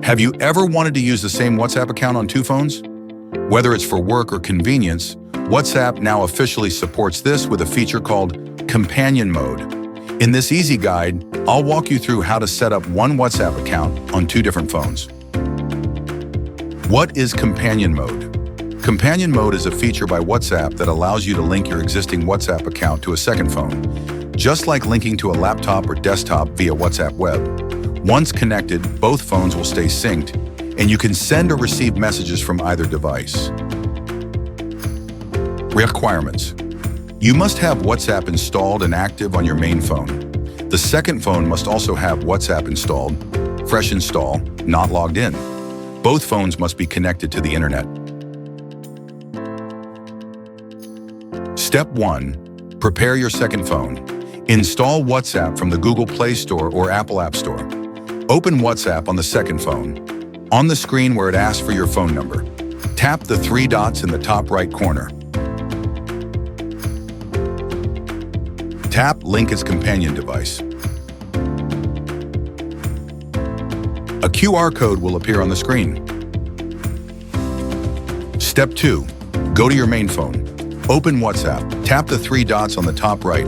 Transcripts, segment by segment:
Have you ever wanted to use the same WhatsApp account on two phones? Whether it's for work or convenience, WhatsApp now officially supports this with a feature called Companion Mode. In this easy guide, I'll walk you through how to set up one WhatsApp account on two different phones. What is Companion Mode? Companion Mode is a feature by WhatsApp that allows you to link your existing WhatsApp account to a second phone, just like linking to a laptop or desktop via WhatsApp Web. Once connected, both phones will stay synced, and you can send or receive messages from either device. Requirements. You must have WhatsApp installed and active on your main phone. The second phone must also have WhatsApp installed, fresh install, not logged in. Both phones must be connected to the internet. Step 1. Prepare your second phone. Install WhatsApp from the Google Play Store or Apple App Store. Open WhatsApp on the second phone. On the screen where it asks for your phone number, tap the three dots in the top right corner. Tap Link its companion device. A QR code will appear on the screen. Step 2. Go to your main phone. Open WhatsApp. Tap the three dots on the top right.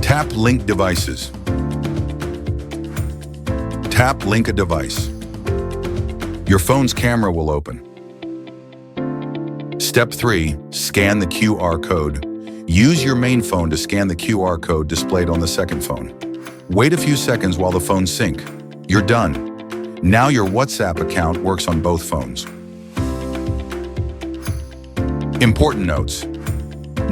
Tap Link Devices. Tap Link a device. Your phone's camera will open. Step 3. Scan the QR code. Use your main phone to scan the QR code displayed on the second phone. Wait a few seconds while the phones sync. You're done. Now your WhatsApp account works on both phones. Important notes.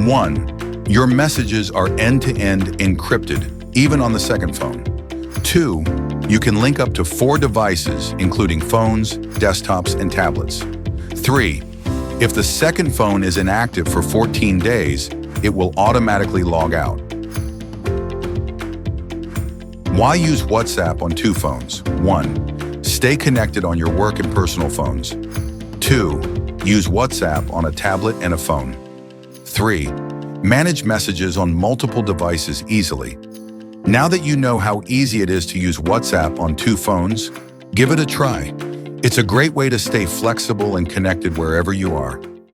1. Your messages are end-to-end encrypted, even on the second phone. 2. You can link up to 4 devices, including phones, desktops, and tablets. 3. If the second phone is inactive for 14 days, it will automatically log out. Why use WhatsApp on two phones? 1. Stay connected on your work and personal phones. 2. Use WhatsApp on a tablet and a phone. 3. Manage messages on multiple devices easily. Now that you know how easy it is to use WhatsApp on two phones, give it a try. It's a great way to stay flexible and connected wherever you are.